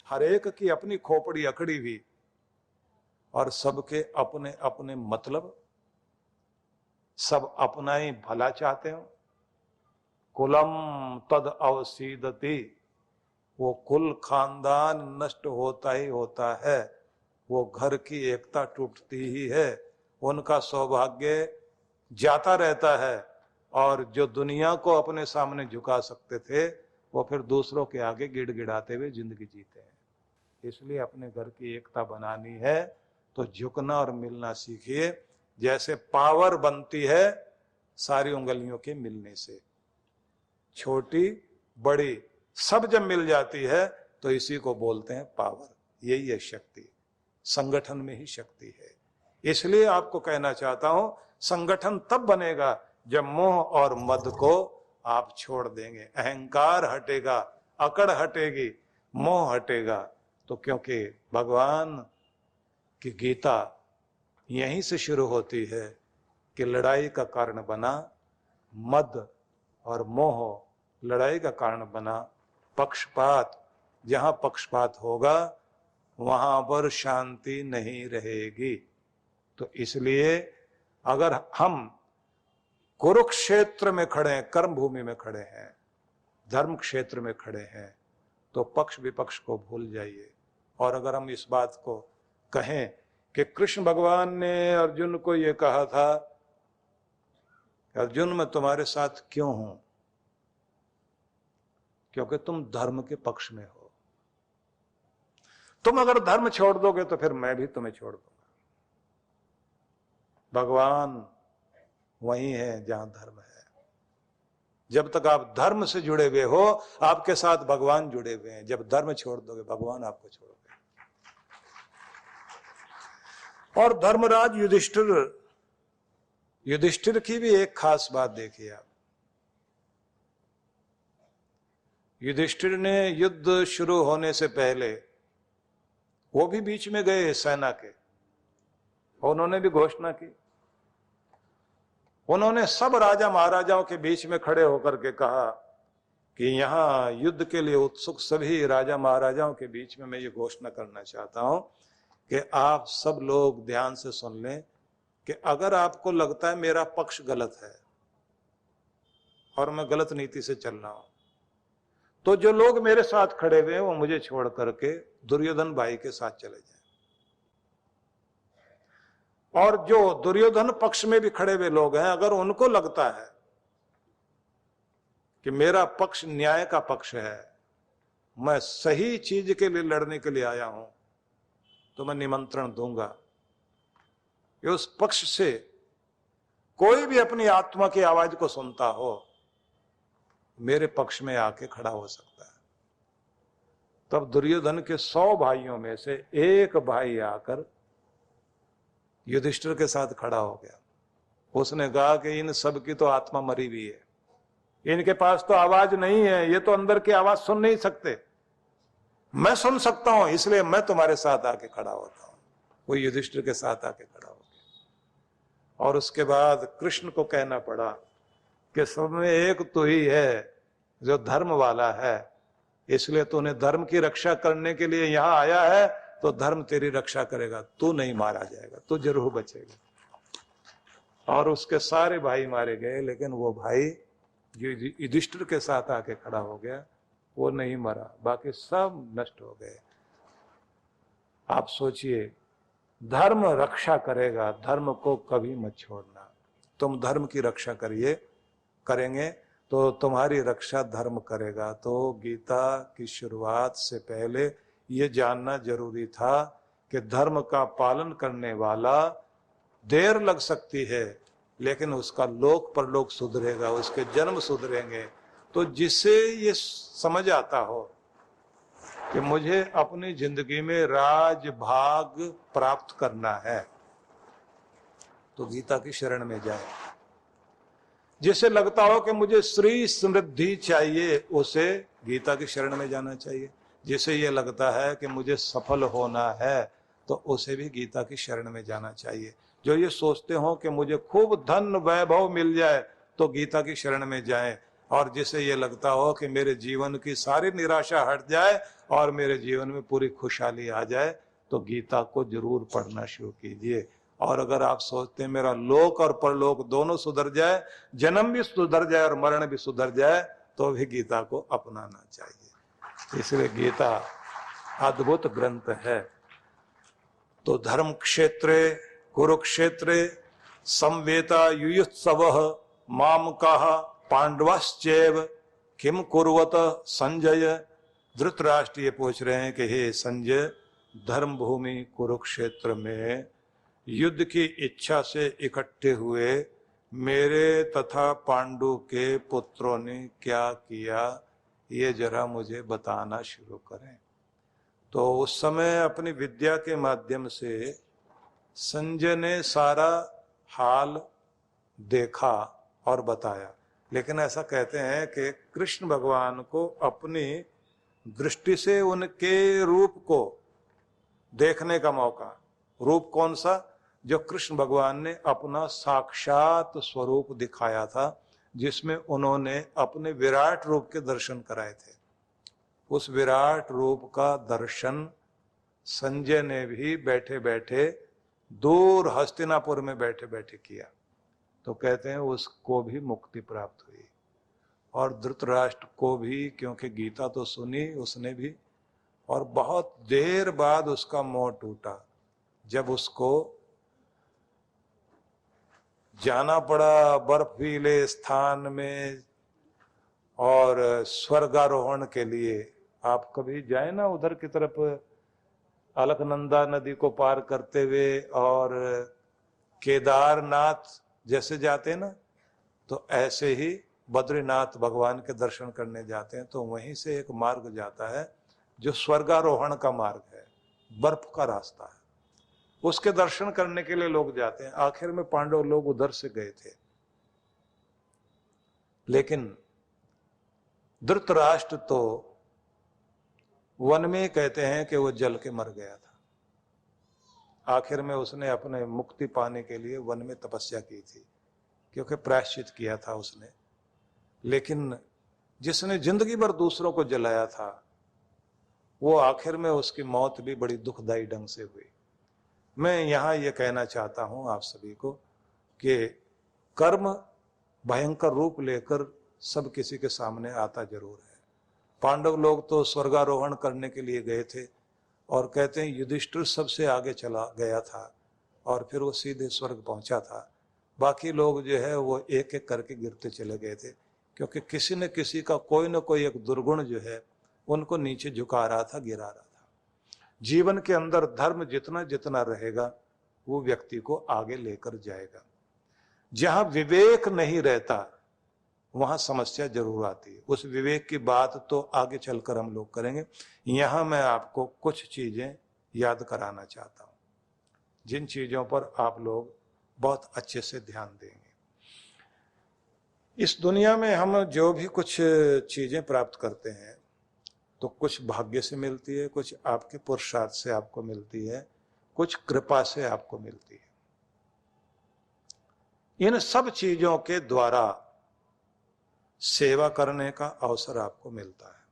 हर एक की अपनी खोपड़ी अकड़ी हुई और सबके अपने अपने मतलब, सब अपना ही भला चाहते हो। कुलम तद अवसीदति, वो कुल खानदान नष्ट होता ही होता है, वो घर की एकता टूटती ही है, उनका सौभाग्य जाता रहता है। और जो दुनिया को अपने सामने झुका सकते थे वो फिर दूसरों के आगे गिड़गिड़ाते हुए जिंदगी जीते हैं। इसलिए अपने घर की एकता बनानी है तो झुकना और मिलना सीखिए। जैसे पावर बनती है सारी उंगलियों के मिलने से, छोटी बड़ी सब जब मिल जाती है तो इसी को बोलते हैं पावर। यही है शक्ति, संगठन में ही शक्ति है। इसलिए आपको कहना चाहता हूं, संगठन तब बनेगा जब मोह और मद को आप छोड़ देंगे, अहंकार हटेगा, अकड़ हटेगी, मोह हटेगा। तो क्योंकि भगवान की गीता यहीं से शुरू होती है कि लड़ाई का कारण बना मद और मोह, लड़ाई का कारण बना पक्षपात। जहां पक्षपात होगा वहां पर शांति नहीं रहेगी। तो इसलिए अगर हम कुरुक्षेत्र में खड़े हैं, कर्म भूमि में खड़े हैं, धर्म क्षेत्र में खड़े हैं, तो पक्ष विपक्ष को भूल जाइए। और अगर हम इस बात को कहें कि कृष्ण भगवान ने अर्जुन को यह कहा था, अर्जुन मैं तुम्हारे साथ क्यों हूं, क्योंकि तुम धर्म के पक्ष में हो। तुम अगर धर्म छोड़ दोगे तो फिर मैं भी तुम्हें छोड़ दूंगा। भगवान वही है जहां धर्म है। जब तक आप धर्म से जुड़े हुए हो आपके साथ भगवान जुड़े हुए हैं। जब धर्म छोड़ दोगे भगवान आपको छोड़ दोगे। और धर्मराज युधिष्ठिर की भी एक खास बात देखिए आप। युधिष्ठिर ने युद्ध शुरू होने से पहले वो भी बीच में गए सेना के, उन्होंने भी घोषणा की। उन्होंने सब राजा महाराजाओं के बीच में खड़े होकर के कहा कि यहां युद्ध के लिए उत्सुक सभी राजा महाराजाओं के बीच में मैं ये घोषणा करना चाहता हूं कि आप सब लोग ध्यान से सुन लें कि अगर आपको लगता है मेरा पक्ष गलत है और मैं गलत नीति से चल रहा हूं, तो जो लोग मेरे साथ खड़े हुए हैं वो मुझे छोड़ करके दुर्योधन भाई के साथ चले जाएं। और जो दुर्योधन पक्ष में भी खड़े हुए लोग हैं, अगर उनको लगता है कि मेरा पक्ष न्याय का पक्ष है, मैं सही चीज के लिए लड़ने के लिए आया हूं, तो मैं निमंत्रण दूंगा कि उस पक्ष से कोई भी अपनी आत्मा की आवाज को सुनता हो मेरे पक्ष में आके खड़ा हो सकता है। तब दुर्योधन के 100 भाइयों में से एक भाई आकर युधिष्ठिर के साथ खड़ा हो गया। उसने कहा कि इन सब की तो आत्मा मरी हुई है, इनके पास तो आवाज नहीं है, ये तो अंदर की आवाज सुन नहीं सकते, मैं सुन सकता हूं, इसलिए मैं तुम्हारे साथ आके खड़ा होता हूं। वो युधिष्ठिर के साथ आके खड़ा हो गया। और उसके बाद कृष्ण को कहना पड़ा कि सब में एक तो ही है जो धर्म वाला है, इसलिए तूने धर्म की रक्षा करने के लिए यहां आया है, तो धर्म तेरी रक्षा करेगा, तू नहीं मारा जाएगा, तू जरूर बचेगा। और उसके सारे भाई मारे गए, लेकिन वो भाई जो युधिष्ठिर के साथ आके खड़ा हो गया वो नहीं मरा, बाकी सब नष्ट हो गए। आप सोचिए, धर्म रक्षा करेगा, धर्म को कभी मत छोड़ना। तुम धर्म की रक्षा करेंगे तो तुम्हारी रक्षा धर्म करेगा। तो गीता की शुरुआत से पहले ये जानना जरूरी था कि धर्म का पालन करने वाला देर लग सकती है, लेकिन उसका लोक परलोक सुधरेगा, उसके जन्म सुधरेंगे। तो जिसे ये समझ आता हो कि मुझे अपनी जिंदगी में राज भाग प्राप्त करना है, तो गीता की शरण में जाए। जिसे लगता हो कि मुझे श्री समृद्धि चाहिए, उसे गीता की शरण में जाना चाहिए। जिसे ये लगता है कि मुझे सफल होना है, तो उसे भी गीता की शरण में जाना चाहिए। जो ये सोचते हो कि मुझे खूब धन वैभव मिल जाए, तो गीता की शरण में जाएं। और जिसे ये लगता हो कि मेरे जीवन की सारी निराशा हट जाए और मेरे जीवन में पूरी खुशहाली आ जाए, तो गीता को जरूर पढ़ना शुरू कीजिए। और अगर आप सोचते हैं मेरा लोक और परलोक दोनों सुधर जाए, जन्म भी सुधर जाए और मरण भी सुधर जाए, तो भी गीता को अपनाना चाहिए। इसलिए गीता अद्भुत ग्रंथ है। तो धर्म क्षेत्रे कुरुक्षेत्रे संवेता युयुत्सवः मामकाः पांडवश्चैव किम कुर्वत संजय। धृतराष्ट्र ये पूछ रहे हैं कि हे संजय, धर्म भूमि कुरुक्षेत्र में युद्ध की इच्छा से इकट्ठे हुए मेरे तथा पांडु के पुत्रों ने क्या किया, ये जरा मुझे बताना शुरू करें। तो उस समय अपनी विद्या के माध्यम से संजय ने सारा हाल देखा और बताया। लेकिन ऐसा कहते हैं कि कृष्ण भगवान को अपनी दृष्टि से उनके रूप को देखने का मौका, रूप कौन सा, जो कृष्ण भगवान ने अपना साक्षात स्वरूप दिखाया था, जिसमें उन्होंने अपने विराट रूप के दर्शन कराए थे। उस विराट रूप का दर्शन संजय ने भी बैठे बैठे दूर हस्तिनापुर में बैठे बैठे किया। तो कहते हैं उसको भी मुक्ति प्राप्त हुई, और धृतराष्ट्र को भी, क्योंकि गीता तो सुनी उसने भी, और बहुत देर बाद उसका मोह टूटा जब उसको जाना पड़ा बर्फीले स्थान में और स्वर्गारोहण के लिए। आप कभी जाए ना उधर की तरफ, अलकनंदा नदी को पार करते हुए और केदारनाथ जैसे जाते हैं ना, तो ऐसे ही बद्रीनाथ भगवान के दर्शन करने जाते हैं। तो वहीं से एक मार्ग जाता है जो स्वर्गारोहण का मार्ग है, बर्फ का रास्ता है, उसके दर्शन करने के लिए लोग जाते हैं। आखिर में पांडव लोग उधर से गए थे, लेकिन धृतराष्ट्र तो वन में कहते हैं कि वो जल के मर गया था। आखिर में उसने अपने मुक्ति पाने के लिए वन में तपस्या की थी, क्योंकि प्रायश्चित किया था उसने। लेकिन जिसने जिंदगी भर दूसरों को जलाया था, वो आखिर में उसकी मौत भी बड़ी दुखदायी ढंग से हुई। मैं यहां ये कहना चाहता हूं आप सभी को कि कर्म भयंकर रूप लेकर सब किसी के सामने आता जरूर है। पांडव लोग तो स्वर्गारोहण करने के लिए गए थे, और कहते हैं युधिष्ठिर सबसे आगे चला गया था और फिर वो सीधे स्वर्ग पहुंचा था। बाकी लोग जो है वो एक एक करके गिरते चले गए थे, क्योंकि किसी न किसी का कोई न कोई एक दुर्गुण जो है उनको नीचे झुका रहा था, गिरा रहा था। जीवन के अंदर धर्म जितना जितना रहेगा वो व्यक्ति को आगे लेकर जाएगा। जहां विवेक नहीं रहता वहां समस्या जरूर आती है। उस विवेक की बात तो आगे चलकर हम लोग करेंगे। यहां मैं आपको कुछ चीजें याद कराना चाहता हूं, जिन चीजों पर आप लोग बहुत अच्छे से ध्यान देंगे। इस दुनिया में हम जो भी कुछ चीजें प्राप्त करते हैं तो कुछ भाग्य से मिलती है, कुछ आपके पुरुषार्थ से आपको मिलती है, कुछ कृपा से आपको मिलती है। इन सब चीजों के द्वारा सेवा करने का अवसर आपको मिलता है,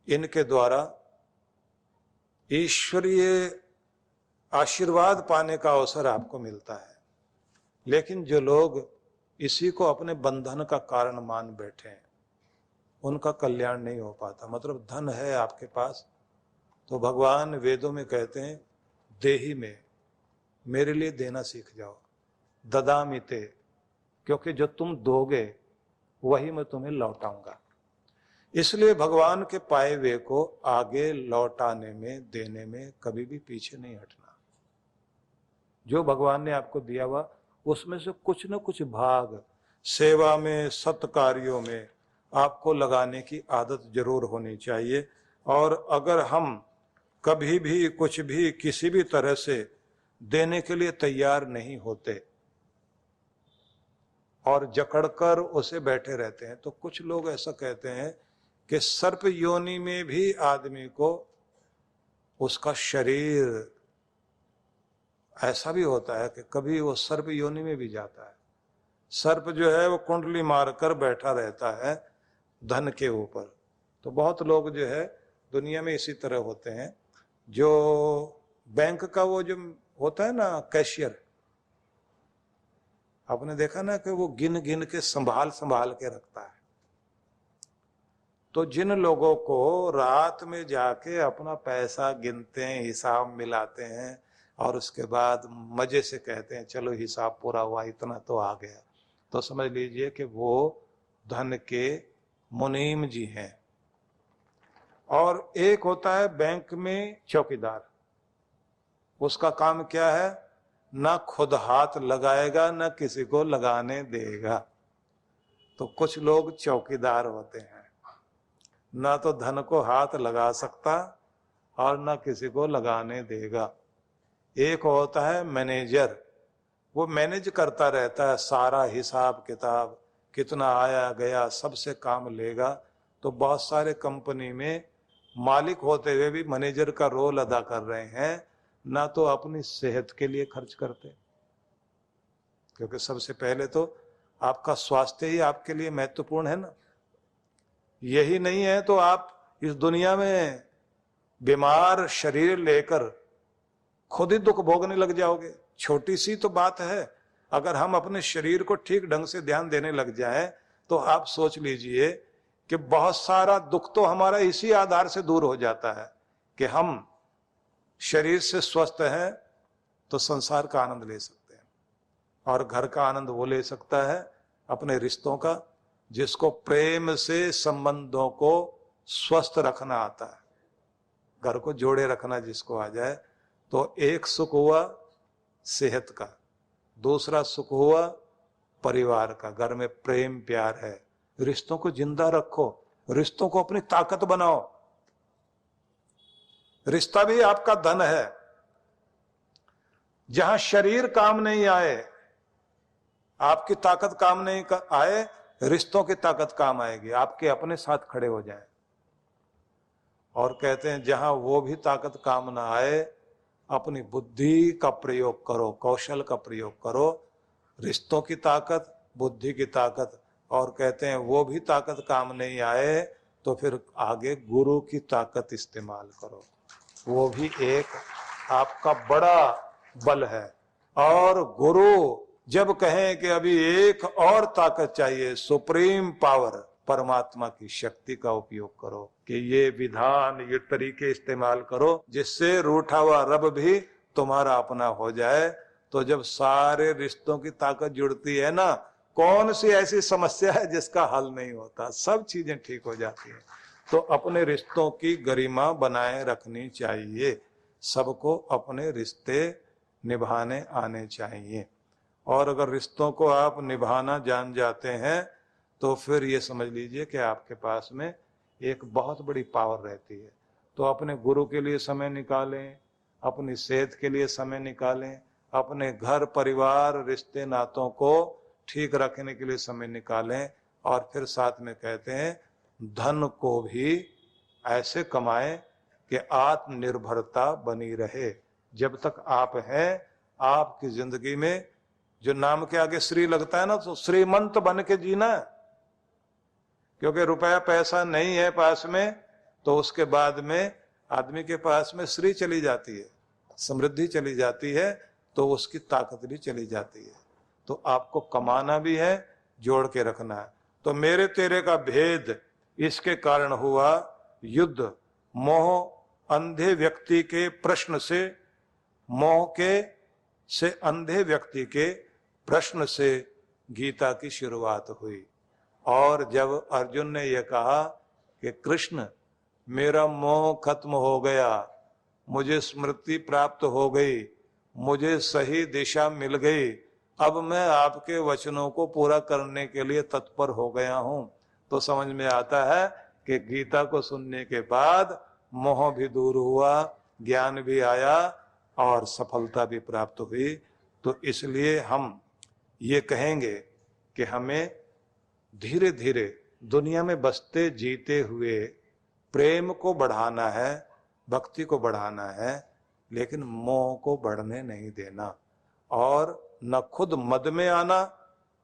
इनके द्वारा ईश्वरीय आशीर्वाद पाने का अवसर आपको मिलता है। लेकिन जो लोग इसी को अपने बंधन का कारण मान बैठे हैं, उनका कल्याण नहीं हो पाता। मतलब धन है आपके पास, तो भगवान वेदों में कहते हैं देही में मेरे लिए देना सीख जाओ, ददामिते, क्योंकि जो तुम दोगे वही मैं तुम्हें लौटाऊंगा। इसलिए भगवान के पाए हुए को आगे लौटाने में, देने में कभी भी पीछे नहीं हटना। जो भगवान ने आपको दिया हुआ उसमें से कुछ न कुछ भाग सेवा में, सत्कार्यों में आपको लगाने की आदत जरूर होनी चाहिए। और अगर हम कभी भी कुछ भी किसी भी तरह से देने के लिए तैयार नहीं होते और जकड़कर उसे बैठे रहते हैं, तो कुछ लोग ऐसा कहते हैं कि सर्प योनि में भी आदमी को उसका शरीर, ऐसा भी होता है कि कभी वो सर्प योनि में भी जाता है। सर्प जो है वो कुंडली मारकर बैठा रहता है धन के ऊपर। तो बहुत लोग जो है दुनिया में इसी तरह होते हैं। जो बैंक का वो जो होता है ना कैशियर, आपने देखा ना कि वो गिन गिन के संभाल संभाल के रखता है। तो जिन लोगों को रात में जाके अपना पैसा गिनते हैं, हिसाब मिलाते हैं और उसके बाद मजे से कहते हैं चलो हिसाब पूरा हुआ, इतना तो आ गया, तो समझ लीजिए कि वो धन के मुनीम जी हैं। और एक होता है बैंक में चौकीदार, उसका काम क्या है, ना खुद हाथ लगाएगा ना किसी को लगाने देगा। तो कुछ लोग चौकीदार होते हैं, ना तो धन को हाथ लगा सकता और ना किसी को लगाने देगा। एक होता है मैनेजर, वो मैनेज करता रहता है, सारा हिसाब किताब कितना आया गया सबसे काम लेगा। तो बहुत सारे कंपनी में मालिक होते हुए भी मैनेजर का रोल अदा कर रहे हैं, ना तो अपनी सेहत के लिए खर्च करते, क्योंकि सबसे पहले तो आपका स्वास्थ्य ही आपके लिए महत्वपूर्ण है ना। यही नहीं है तो आप इस दुनिया में बीमार शरीर लेकर खुद ही दुख भोगने लग जाओगे। छोटी सी तो बात है, अगर हम अपने शरीर को ठीक ढंग से ध्यान देने लग जाएं तो आप सोच लीजिए कि बहुत सारा दुख तो हमारा इसी आधार से दूर हो जाता है कि हम शरीर से स्वस्थ हैं तो संसार का आनंद ले सकते हैं। और घर का आनंद वो ले सकता है अपने रिश्तों का, जिसको प्रेम से संबंधों को स्वस्थ रखना आता है, घर को जोड़े रखना जिसको आ जाए। तो एक सुख हुआ सेहत का, दूसरा सुख हुआ परिवार का, घर में प्रेम प्यार है। रिश्तों को जिंदा रखो, रिश्तों को अपनी ताकत बनाओ। रिश्ता भी आपका धन है। जहां शरीर काम नहीं आए, आपकी ताकत काम नहीं आए, रिश्तों की ताकत काम आएगी, आपके अपने साथ खड़े हो जाएं। और कहते हैं जहां वो भी ताकत काम ना आए, अपनी बुद्धि का प्रयोग करो, कौशल का प्रयोग करो। रिश्तों की ताकत, बुद्धि की ताकत, और कहते हैं वो भी ताकत काम नहीं आए तो फिर आगे गुरु की ताकत इस्तेमाल करो, वो भी एक आपका बड़ा बल है। और गुरु जब कहें कि अभी एक और ताकत चाहिए, सुप्रीम पावर, परमात्मा की शक्ति का उपयोग करो कि ये विधान, ये तरीके इस्तेमाल करो जिससे रूठा हुआ रब भी तुम्हारा अपना हो जाए। तो जब सारे रिश्तों की ताकत जुड़ती है ना, कौन सी ऐसी समस्या है जिसका हल नहीं होता, सब चीजें ठीक हो जाती हैं। तो अपने रिश्तों की गरिमा बनाए रखनी चाहिए, सबको अपने रिश्ते निभाने आने चाहिए। और अगर रिश्तों को आप निभाना जान जाते हैं तो फिर ये समझ लीजिए कि आपके पास में एक बहुत बड़ी पावर रहती है। तो अपने गुरु के लिए समय निकालें, अपनी सेहत के लिए समय निकालें, अपने घर परिवार रिश्ते नातों को ठीक रखने के लिए समय निकालें। और फिर साथ में कहते हैं धन को भी ऐसे कमाएं कि आत्मनिर्भरता बनी रहे। जब तक आप हैं, आपकी जिंदगी में जो नाम के आगे श्री लगता है ना, तो श्रीमंत बन के जीना है। क्योंकि रुपया पैसा नहीं है पास में तो उसके बाद में आदमी के पास में श्री चली जाती है, समृद्धि चली जाती है, तो उसकी ताकत भी चली जाती है। तो आपको कमाना भी है, जोड़ के रखना है। तो मेरे तेरे का भेद इसके कारण हुआ युद्ध, मोह अंधे व्यक्ति के प्रश्न से, मोह के से अंधे व्यक्ति के प्रश्न से गीता की शुरुआत हुई। और जब अर्जुन ने यह कहा कि कृष्ण मेरा मोह खत्म हो गया, मुझे स्मृति प्राप्त हो गई, मुझे सही दिशा मिल गई, अब मैं आपके वचनों को पूरा करने के लिए तत्पर हो गया हूं, तो समझ में आता है कि गीता को सुनने के बाद मोह भी दूर हुआ, ज्ञान भी आया और सफलता भी प्राप्त हुई। तो इसलिए हम ये कहेंगे कि हमें धीरे धीरे दुनिया में बसते जीते हुए प्रेम को बढ़ाना है, भक्ति को बढ़ाना है, लेकिन मोह को बढ़ने नहीं देना। और न खुद मद में आना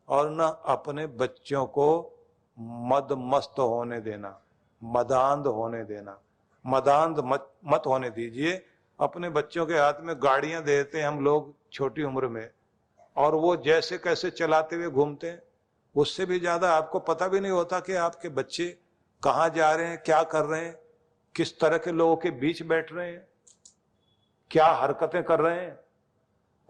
और न अपने बच्चों को मद मस्त होने देना, मदांध होने देना। मदांध मत होने दीजिए। अपने बच्चों के हाथ में गाड़ियां देते हैं हम लोग छोटी उम्र में, और वो जैसे कैसे चलाते हुए घूमते हैं। उससे भी ज्यादा आपको पता भी नहीं होता कि आपके बच्चे कहाँ जा रहे हैं, क्या कर रहे हैं, किस तरह के लोगों के बीच बैठ रहे हैं, क्या हरकतें कर रहे हैं।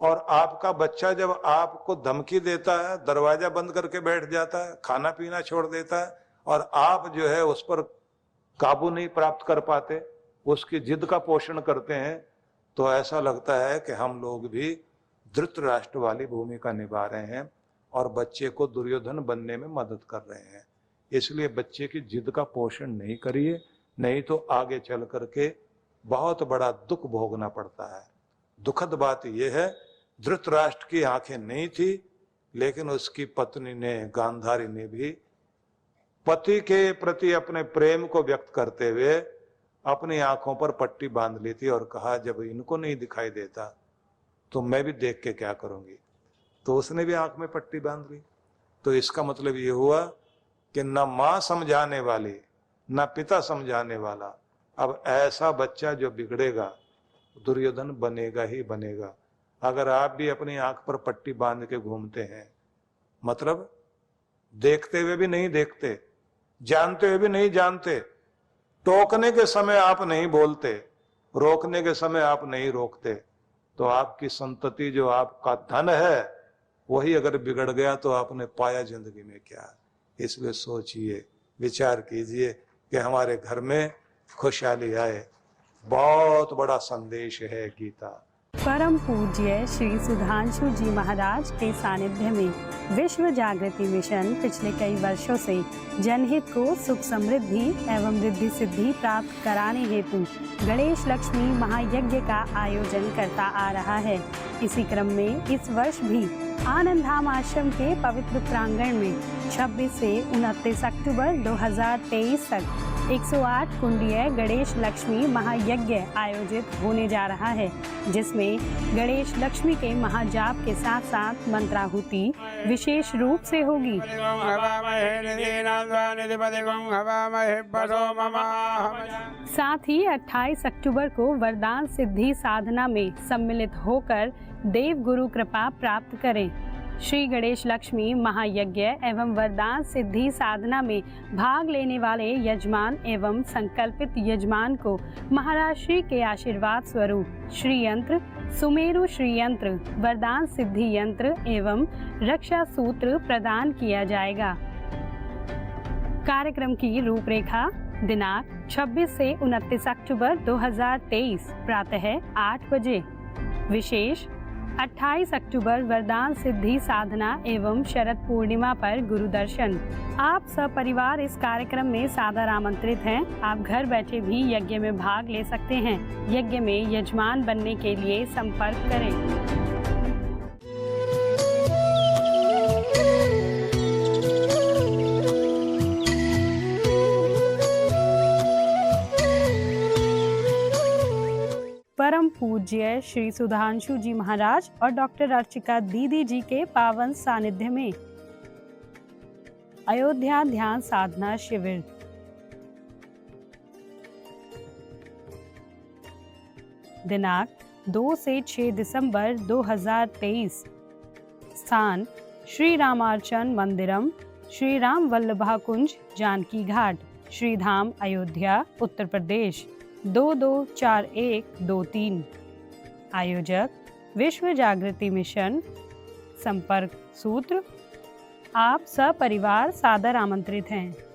और आपका बच्चा जब आपको धमकी देता है, दरवाजा बंद करके बैठ जाता है, खाना पीना छोड़ देता है, और आप जो है उस पर काबू नहीं प्राप्त कर पाते, उसकी जिद का पोषण करते हैं, तो ऐसा लगता है कि हम लोग भी धृतराष्ट्र वाली भूमिका निभा रहे हैं और बच्चे को दुर्योधन बनने में मदद कर रहे हैं। इसलिए बच्चे की जिद का पोषण नहीं करिए, नहीं तो आगे चल करके बहुत बड़ा दुख भोगना पड़ता है। दुखद बात यह है, धृतराष्ट्र की आंखें नहीं थी, लेकिन उसकी पत्नी ने, गांधारी ने भी पति के प्रति अपने प्रेम को व्यक्त करते हुए अपनी आंखों पर पट्टी बांध ली थी और कहा, जब इनको नहीं दिखाई देता तो मैं भी देख के क्या करूंगी। तो उसने भी आंख में पट्टी बांध ली। तो इसका मतलब ये हुआ कि न मां समझाने वाली न पिता समझाने वाला, अब ऐसा बच्चा जो बिगड़ेगा दुर्योधन बनेगा ही बनेगा। अगर आप भी अपनी आंख पर पट्टी बांध के घूमते हैं, मतलब देखते हुए भी नहीं देखते, जानते हुए भी नहीं जानते, टोकने के समय आप नहीं बोलते, रोकने के समय आप नहीं रोकते, तो आपकी संतति, जो आपका धन है, वही अगर बिगड़ गया तो आपने पाया जिंदगी में क्या। इसलिए सोचिए, विचार कीजिए कि हमारे घर में खुशहाली आए। बहुत बड़ा संदेश है गीता। परम पूज्य श्री सुधांशु जी महाराज के सानिध्य में विश्व जागृति मिशन पिछले कई वर्षों से जनहित को सुख समृद्धि एवं रिद्धि सिद्धि प्राप्त कराने हेतु गणेश लक्ष्मी महायज्ञ का आयोजन करता आ रहा है। इसी क्रम में इस वर्ष भी आनंद धाम आश्रम के पवित्र प्रांगण में 26 से 29 अक्टूबर 2023 तक 108 कुंडीय गणेश लक्ष्मी महायज्ञ आयोजित होने जा रहा है, जिसमें गणेश लक्ष्मी के महाजाप के साथ साथ मंत्राहुति विशेष रूप से होगी। साथ ही 28 अक्टूबर को वरदान सिद्धि साधना में सम्मिलित होकर देव गुरु कृपा प्राप्त करें। श्री गणेश लक्ष्मी महायज्ञ एवं वरदान सिद्धि साधना में भाग लेने वाले यजमान एवं संकल्पित यजमान को महाराज श्री के आशीर्वाद स्वरूप श्री यंत्र, सुमेरु श्री यंत्र, वरदान सिद्धि यंत्र एवं रक्षा सूत्र प्रदान किया जाएगा। कार्यक्रम की रूपरेखा दिनांक 26 से 29 अक्टूबर 2023 प्रातः 8 बजे। विशेष 28 अक्टूबर वरदान सिद्धि साधना एवं शरद पूर्णिमा पर गुरु दर्शन। आप सब परिवार इस कार्यक्रम में सादर आमंत्रित हैं। आप घर बैठे भी यज्ञ में भाग ले सकते हैं। यज्ञ में यजमान बनने के लिए संपर्क करें। परम पूज्य श्री सुधांशु जी महाराज और डॉक्टर अर्चिका दीदी जी के पावन सानिध्य में अयोध्या ध्यान साधना शिविर। दिनांक 2 से 6 दिसंबर 2023। स्थान श्री रामार्चन मंदिरम, श्री राम वल्लभा कुंज, जानकी घाट, श्री धाम, अयोध्या, उत्तर प्रदेश 224123। आयोजक विश्व जागृति मिशन। संपर्क सूत्र। आप सपरिवार सादर आमंत्रित हैं।